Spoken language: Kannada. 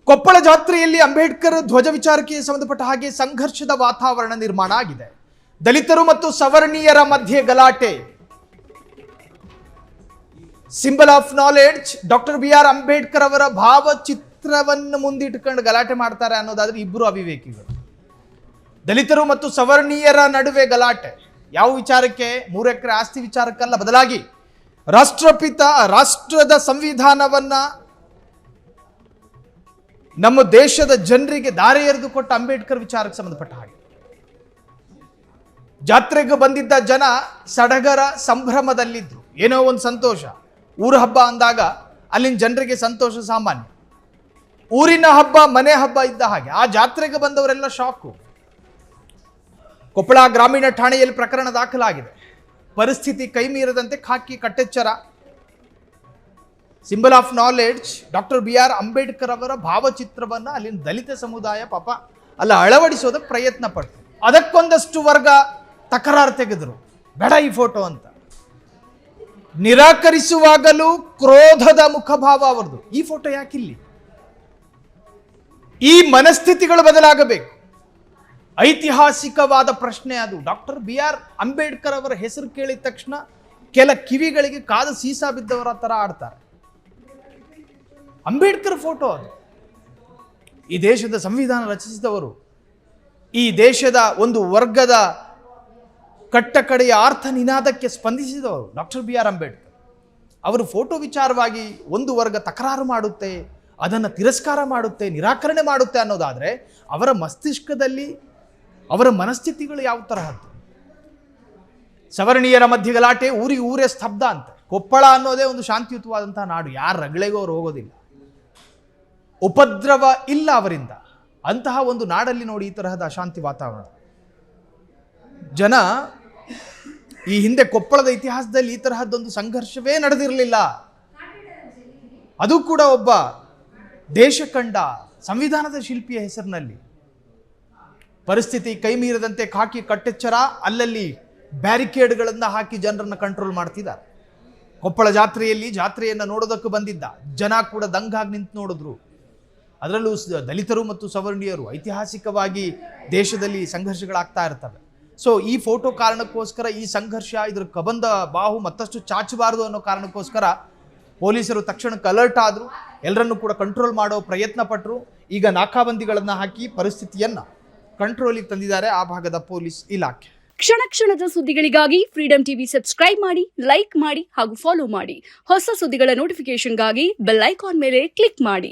ಕೊಪ್ಪಳ ಜಾತ್ರೆಯಲ್ಲಿ ಅಂಬೇಡ್ಕರ್ ಧ್ವಜ ವಿಚಾರಕ್ಕೆ ಸಂಬಂಧಪಟ್ಟ ಹಾಗೆ ಸಂಘರ್ಷದ ವಾತಾವರಣ ನಿರ್ಮಾಣ ಆಗಿದೆ. ದಲಿತರು ಮತ್ತು ಸವರ್ಣೀಯರ ಮಧ್ಯೆ ಗಲಾಟೆ. Symbol of knowledge doctor BR Ambedkar ಅವರ ಭಾವಚಿತ್ರವನ್ನು ಮುಂದಿಟ್ಟುಕೊಂಡು ಗಲಾಟೆ ಮಾಡ್ತಾರೆ ಅನ್ನೋದಾದ್ರೆ ಇಬ್ಬರು ಅವಿವೇಕಿಗಳು. ದಲಿತರು ಮತ್ತು ಸವರ್ಣೀಯರ ನಡುವೆ ಗಲಾಟೆ. ಯಾವ ವಿಚಾರಕ್ಕೆ? 3 ಎಕರೆ ಆಸ್ತಿ ವಿಚಾರಕ್ಕಲ್ಲ, ಬದಲಾಗಿ ರಾಷ್ಟ್ರದ ಸಂವಿಧಾನವನ್ನ ನಮ್ಮ ದೇಶದ ಜನರಿಗೆ ದಾರಿ ಎರೆದು ಕೊಟ್ಟ ಅಂಬೇಡ್ಕರ್ ವಿಚಾರಕ್ಕೆ ಸಂಬಂಧಪಟ್ಟ ಹಾಗೆ ಜಾತ್ರೆಗೆ ಬಂದಿದ್ದ ಜನ ಸಡಗರ ಸಂಭ್ರಮದಲ್ಲಿದ್ರು. ಏನೋ ಒಂದು ಸಂತೋಷ. ಊರ ಹಬ್ಬ ಅಂದಾಗ ಅಲ್ಲಿನ ಜನರಿಗೆ ಸಂತೋಷ ಸಾಮಾನ್ಯ. ಊರಿನ ಹಬ್ಬ ಮನೆ ಹಬ್ಬ ಇದ್ದ ಹಾಗೆ ಆ ಜಾತ್ರೆಗೆ ಬಂದವರೆಲ್ಲ ಶಾಕು. ಕೊಪ್ಪಳ ಗ್ರಾಮೀಣ ಠಾಣೆಯಲ್ಲಿ ಪ್ರಕರಣ ದಾಖಲಾಗಿದೆ. ಪರಿಸ್ಥಿತಿ ಕೈಮೀರದಂತೆ ಖಾಕಿ ಕಟ್ಟೆಚ್ಚರ. Symbol of knowledge doctor BR Ambedkar ಅವರ ಭಾವಚಿತ್ರವನ್ನ ಅಲ್ಲಿನ ದಲಿತ ಸಮುದಾಯ ಪಾಪ ಅಲ್ಲ ಅಳವಡಿಸೋದಕ್ಕೆ ಪ್ರಯತ್ನ ಪಡ್ತು. ಅದಕ್ಕೊಂದಷ್ಟು ವರ್ಗ ತಕರಾರು ತೆಗೆದರು, ಬೇಡ ಈ ಫೋಟೋ ಅಂತ. ನಿರಾಕರಿಸುವಾಗಲೂ ಕ್ರೋಧದ ಮುಖಭಾವ ಅವರದು. ಈ ಫೋಟೋ ಯಾಕಿಲ್ಲಿ? ಈ ಮನಸ್ಥಿತಿಗಳು ಬದಲಾಗಬೇಕು. ಐತಿಹಾಸಿಕವಾದ ಪ್ರಶ್ನೆ ಅದು. ಡಾಕ್ಟರ್ BR ಅಂಬೇಡ್ಕರ್ ಅವರ ಹೆಸರು ಕೇಳಿದ ತಕ್ಷಣ ಕೆಲ ಕಿವಿಗಳಿಗೆ ಕಾದ ಸೀಸಾ ಬಿದ್ದವರ ತರ ಆಡ್ತಾರೆ. ಅಂಬೇಡ್ಕರ್ ಫೋಟೋ ಅದು. ಈ ದೇಶದ ಸಂವಿಧಾನ ರಚಿಸಿದವರು, ಈ ದೇಶದ ಒಂದು ವರ್ಗದ ಕಟ್ಟಕಡೆಯ ಅರ್ಥ ನಿನಾದಕ್ಕೆ ಸ್ಪಂದಿಸಿದವರು ಡಾಕ್ಟರ್ BR ಅಂಬೇಡ್ಕರ್. ಅವರು ಫೋಟೋ ವಿಚಾರವಾಗಿ ಒಂದು ವರ್ಗ ತಕರಾರು ಮಾಡುತ್ತೆ, ಅದನ್ನು ತಿರಸ್ಕಾರ ಮಾಡುತ್ತೆ, ನಿರಾಕರಣೆ ಮಾಡುತ್ತೆ ಅನ್ನೋದಾದ್ರೆ ಅವರ ಮಸ್ತಿಷ್ಕದಲ್ಲಿ ಅವರ ಮನಸ್ಥಿತಿಗಳು ಯಾವ ತರಹದ್ದು? ಸವರ್ಣೀಯರ ಮಧ್ಯೆ ಗಲಾಟೆ, ಊರಿಗೆ ಊರೇ ಸ್ತಬ್ಧ ಅಂತೆ. ಕೊಪ್ಪಳ ಅನ್ನೋದೇ ಒಂದು ಶಾಂತಿಯುತವಾದಂತಹ ನಾಡು. ಯಾರ ರಗಳೆಗೂ ಅವರು ಹೋಗೋದಿಲ್ಲ, ಉಪದ್ರವ ಇಲ್ಲ ಅವರಿಂದ. ಅಂತಹ ಒಂದು ನಾಡಲ್ಲಿ ನೋಡಿ ಈ ತರಹದ ಅಶಾಂತಿ ವಾತಾವರಣ. ಜನ ಈ ಹಿಂದೆ ಕೊಪ್ಪಳದ ಇತಿಹಾಸದಲ್ಲಿ ಈ ತರಹದ್ದೊಂದು ಸಂಘರ್ಷವೇ ನಡೆದಿರಲಿಲ್ಲ. ಅದು ಕೂಡ ಒಬ್ಬ ದೇಶ ಕಂಡ ಸಂವಿಧಾನದ ಶಿಲ್ಪಿಯ ಹೆಸರಿನಲ್ಲಿ. ಪರಿಸ್ಥಿತಿ ಕೈಮೀರದಂತೆ ಖಾಕಿ ಕಟ್ಟೆಚ್ಚರ. ಅಲ್ಲಲ್ಲಿ ಬ್ಯಾರಿಕೇಡ್ಗಳನ್ನು ಹಾಕಿ ಜನರನ್ನು ಕಂಟ್ರೋಲ್ ಮಾಡ್ತಿದ್ದಾರೆ. ಕೊಪ್ಪಳ ಜಾತ್ರೆಯನ್ನು ನೋಡೋದಕ್ಕೆ ಬಂದಿದ್ದ ಜನ ಕೂಡ ದಂಗಾಗಿ ನಿಂತು ನೋಡಿದ್ರು. ಅದರಲ್ಲೂ ದಲಿತರು ಮತ್ತು ಸವರ್ಣೀಯರು ಐತಿಹಾಸಿಕವಾಗಿ ದೇಶದಲ್ಲಿ ಸಂಘರ್ಷಗಳಾಗ್ತಾ ಇರ್ತವೆ. ಸೊ ಈ ಫೋಟೋ ಕಾರಣಕ್ಕೋಸ್ಕರ ಈ ಸಂಘರ್ಷ, ಇದರ ಕಬಂದ ಬಾಹು ಮತ್ತಷ್ಟು ಚಾಚಬಾರದು ಅನ್ನೋ ಕಾರಣಕ್ಕೋಸ್ಕರ ಪೊಲೀಸರು ತಕ್ಷಣಕ್ಕೆ ಅಲರ್ಟ್ ಆದರು. ಎಲ್ಲರನ್ನೂ ಕೂಡ ಕಂಟ್ರೋಲ್ ಮಾಡೋ ಪ್ರಯತ್ನ ಪಟ್ಟರು. ಈಗ ನಾಕಾಬಂದಿಗಳನ್ನು ಹಾಕಿ ಪರಿಸ್ಥಿತಿಯನ್ನು ಕಂಟ್ರೋಲಿಗೆ ತಂದಿದ್ದಾರೆ ಆ ಭಾಗದ ಪೊಲೀಸ್ ಇಲಾಖೆ. ಕ್ಷಣ ಕ್ಷಣದ ಸುದ್ದಿಗಳಿಗಾಗಿ ಫ್ರೀಡಂ ಟಿವಿ ಸಬ್ಸ್ಕ್ರೈಬ್ ಮಾಡಿ, ಲೈಕ್ ಮಾಡಿ ಹಾಗೂ ಫಾಲೋ ಮಾಡಿ. ಹೊಸ ಸುದ್ದಿಗಳ ನೋಟಿಫಿಕೇಶನ್ಗಾಗಿ ಬೆಲ್ ಐಕಾನ್ ಮೇಲೆ ಕ್ಲಿಕ್ ಮಾಡಿ.